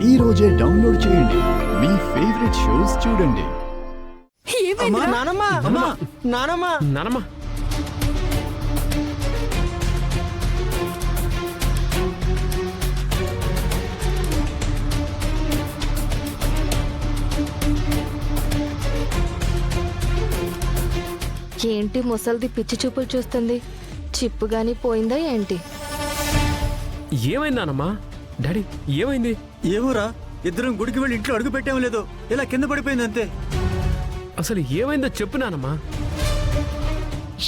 ఈ రోజే డౌన్లోడ్ చేయండి. మీ ఫేవరెట్ షోస్ చూడండి. నానమ్మ ఏంటి ముసల్ది పిచ్చి చూపులు చూస్తుంది? చిప్పు గాని పోయిందా ఏంటి? ఏమైంది నానమ్మా? డాడీ ఏమైంది? ఏమోరా, ఇద్దరం గుడికి వెళ్ళి ఇంట్లో అడుగు పెట్టాము లేదో ఇలా కింద పడిపోయింది అంతే. అసలు ఏమైందో చెప్పు నానమ్మా.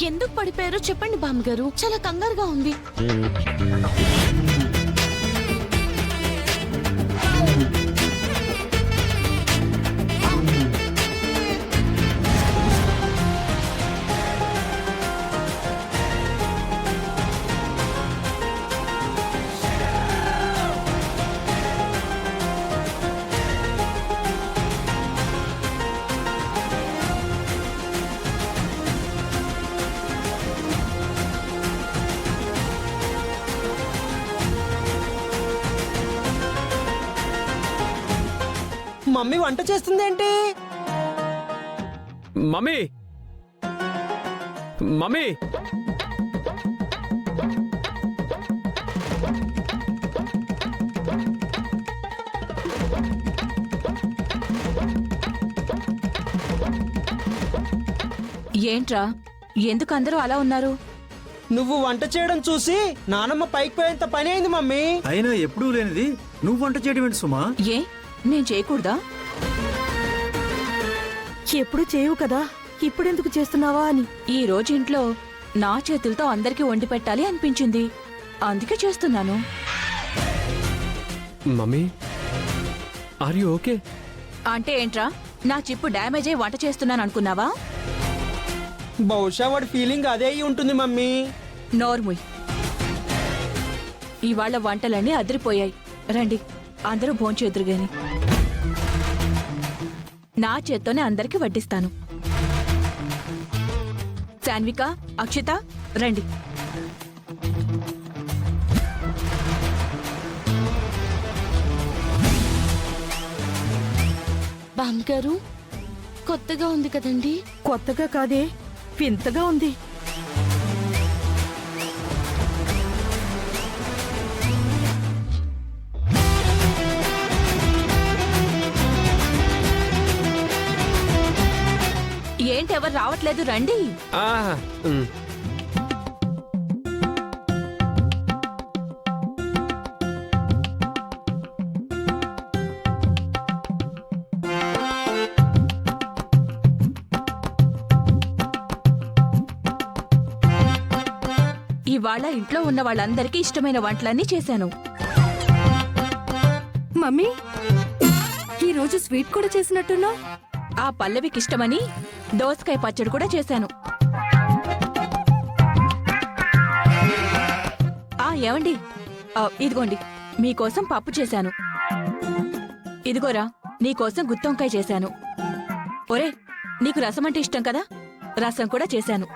ఎందుకు పడిపోయారో చెప్పండి బామ్మగారు, చాలా కంగారుగా ఉంది. మమ్మీ వంట చేస్తుందేంటి? మమ్మీ మమ్మీ ఏంట్రా, ఎందుకు అందరూ అలా ఉన్నారు? నువ్వు వంట చేయడం చూసి నానమ్మ పైకి పోయేంత పని అయింది మమ్మీ. అయినా ఎప్పుడూ లేనిది నువ్వు వంట చేయడం ఏంటి సుమా? ఏ నేను చేయకూడదా? ఎప్పుడు చేయవు కదా, ఇప్పుడెందుకు చేస్తున్నావా అని. ఈ రోజు ఇంట్లో నా చేతులతో అందరికీ వండి పెట్టాలి అనిపించింది, అందుకే చేస్తున్నాను. Mummy are you okay? అంటే ఏంట్రా, నా చిప్పు డ్యామేజ్ అయి వంట చేస్తున్నాను అనుకున్నావా? బహుశా వాడి ఫీలింగ్ అదే అయి ఉంటుంది మమ్మీ. నోర్ముయ్, ఇవాళ వంటలన్నీ అదిరిపోయాయి. రండి అందరూ భోంచేద్దురు గాని. నా చేత్తోనే అందరికి వడ్డిస్తాను. శాన్విక, అక్షిత రండి. బామ్మగారు కొత్తగా ఉంది కదండి? కొత్తగా కాదే, వింతగా ఉంది. ఏంటి ఎవరు రావట్లేదు? రండి. ఆహా, ఉమ్. ఇవాళ ఇంట్లో ఉన్న వాళ్ళందరికీ ఇష్టమైన వంటలన్నీ చేశాను. మమ్మీ, ఈ రోజు స్వీట్ కూడా చేసినట్టున్నా. ఆ పల్లవికి ఇష్టమని దోసకాయ పచ్చడి కూడా చేశాను. ఏమండి, ఇదిగోండి మీకోసం పప్పు చేశాను. ఇదిగోరా నీకోసం గుత్తొంకాయ చేశాను. ఒరే, నీకు రసం అంటే ఇష్టం కదా, రసం కూడా చేశాను.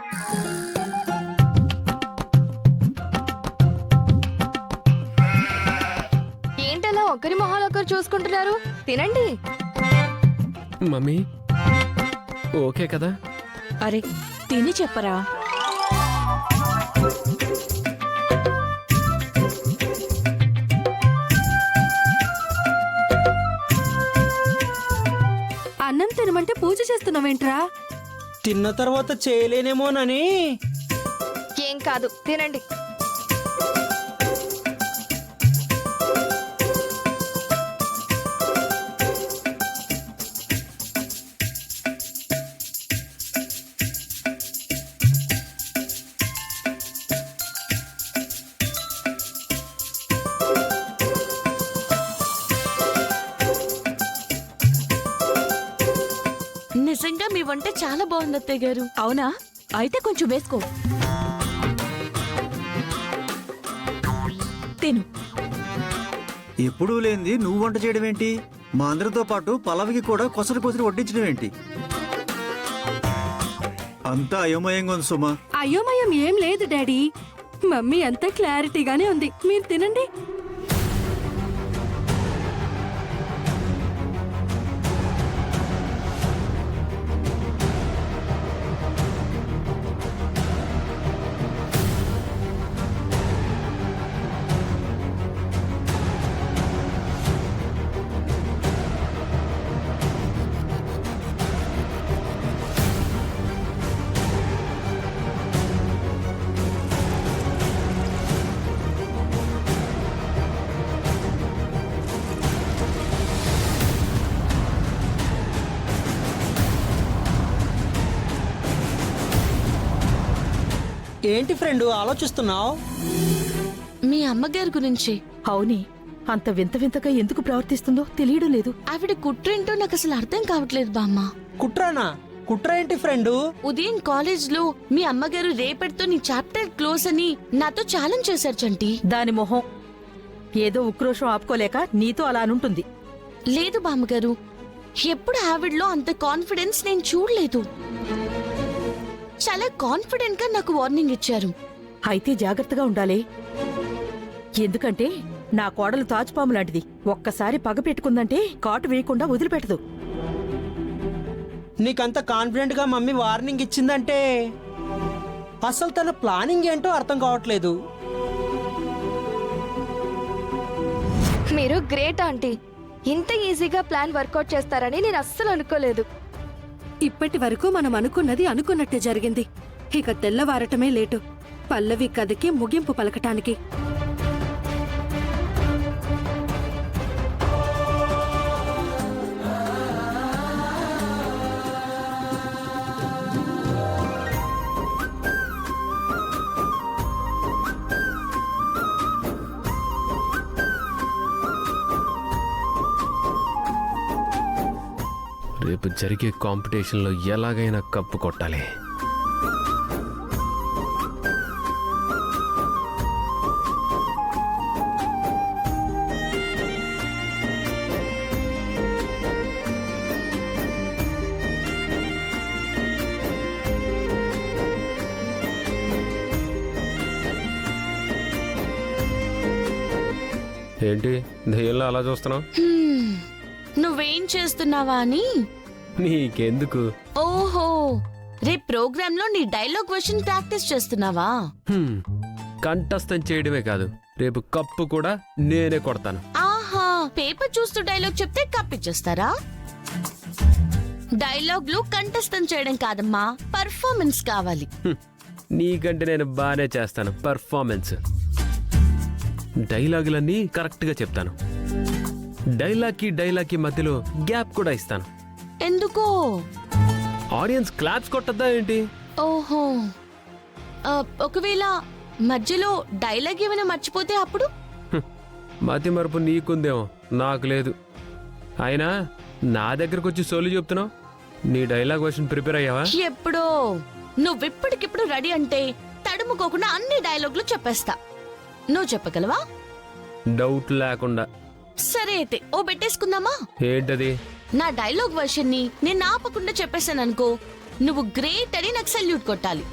ఏంటలా ఒకరి మొహాలు ఒకరు చూసుకుంటున్నారు? తినండి. మమ్మీ ఓకే కదా? అరే తిని చెప్పరా. అన్నం తినమంటే పూజ చేస్తున్నావేంట్రా? తిన్న తర్వాత చేయలేనేమోనని. ఏం కాదు, తినండి. నిజంగా మీ వంట చాలా బాగుంది అత్తయ్య గారు. అవునా? అయితే కొంచెం వేసుకో. తిను. ఎప్పుడూ లేనిది నువ్వు వంట చేయడం ఏంటి? మా అందరితో పాటు పల్లవికి కూడా కొసరు కొసరు వడ్డించడం ఏంటి? అంతా అయోమయంగా ఉంది సుమా. అయోమయం ఏం లేదు డాడీ, మమ్మీ అంతా క్లారిటీగానే ఉంది. మీరు తినండి. ఏంటి ఫ్రెండ్ ఆలోచిస్తున్నావు? మీ అమ్మగారి గురించి. అవునే, అంత వింత వింతగా ఎందుకు ప్రవర్తిస్తుందో తెలియడం లేదు. ఆవిడ కుట్రేంటో నాకు అసలు అర్థం కావట్లేదు బామ్మ. కుట్రానా? కుట్ర ఏంటి ఫ్రెండు? ఉదయం కాలేజ్ లో మీ అమ్మగారు రేపటితో నీ చాప్టర్ క్లోజ్ అని నాతో ఛాలెంజ్ చేశారు చంటి. దాని మొహం ఏదో ఉక్రోషం ఆపుకోలేక నీతో అలా అనుంటుంది. లేదు బామ్మగారు, ఎప్పుడు ఆవిడలో అంత కాన్ఫిడెన్స్ నేను చూడలేదు. చాలా కాన్ఫిడెంట్ గా నాకు వార్నింగ్ ఇచ్చారు. అయితే జాగ్రత్తగా ఉండాలి. ఎందుకంటే నా కోడలు తాచుపాము లాంటిది. ఒక్కసారి పగ పెట్టుకుందంటే కాటు వేయకుండా వదిలిపెట్టదు. నీకంత కాన్ఫిడెంట్ గా మమ్మీ వార్నింగ్ ఇచ్చిందంటే అసలు తన ప్లానింగ్ ఏంటో అర్థం కావట్లేదు. మీరు గ్రేట్ ఆంటీ. ఇంత ఈజీగా ప్లాన్ వర్కౌట్ చేస్తారని నేను అస్సలు అనుకోలేదు. ఇప్పటి వరకు మనం అనుకున్నది అనుకున్నట్టే జరిగింది. ఇక తెల్లవారటమే లేటు పల్లవి కథకి ముగింపు పలకటానికి. రేపు జరిగే కాంపిటీషన్లో ఎలాగైనా కప్పు కొట్టాలి. ఏంటి దయ్యంలో అలా చూస్తున్నావు? నువ్వేం చేస్తున్నావా అని. నీకెందుకు? ఓహో, రేపు ప్రోగ్రామ్ లో నీ డైలాగ్ వర్షన్ ప్రాక్టీస్ చేస్తున్నావా? కంఠస్థం చేయడమే కాదు, రేపు కప్పు కూడా నేనే కొడతాను. ఆహా, పేపర్ చూస్తూ డైలాగ్ చెప్తే కప్పిచ్చేస్తారా? డైలాగ్ లో కంఠస్థం చేయడం కాదమ్మా, పర్ఫార్మెన్స్ కావాలి. నీకంటే నేను బానే చేస్తాను పర్ఫార్మెన్స్. డైలాగులన్నీ కరెక్ట్ గా చెప్తాను. డైలాగ్కి మధ్యలో గ్యాప్ కూడా ఇస్తాను. ఎందుకో? ఆడియన్స్ క్లాప్స్ కొట్టద్దా ఏంటి? ఓహో, ఒకవేళ మధ్యలో డైలాగ్ ఏమైనా మర్చిపోతే అప్పుడు? మతి మరుపు నీకుందేమో, నాకు లేదు. అయినా నా దగ్గరకు వచ్చి సోలు చెప్తున్నావు. నీ డైలాగ్ వర్షన్ ప్రిపేర్ అయ్యావా? ఎప్పుడో. నువ్విప్పటికిప్పుడు రెడీ అంటే తడుముకోకుండా అన్ని డైలాగులు చెప్పేస్తా. నువ్వు చెప్పగలవా? డౌట్ లేకుండా. సరే అయితే ఓ పెట్టేసుకుందామా? ఏంటది? నా డైలాగ్ వర్షన్ ని నేను ఆపకుండా చెప్పేశాను అనుకో, నువ్వు గ్రేట్ అని నాకు సెల్యూట్ కొట్టాలి.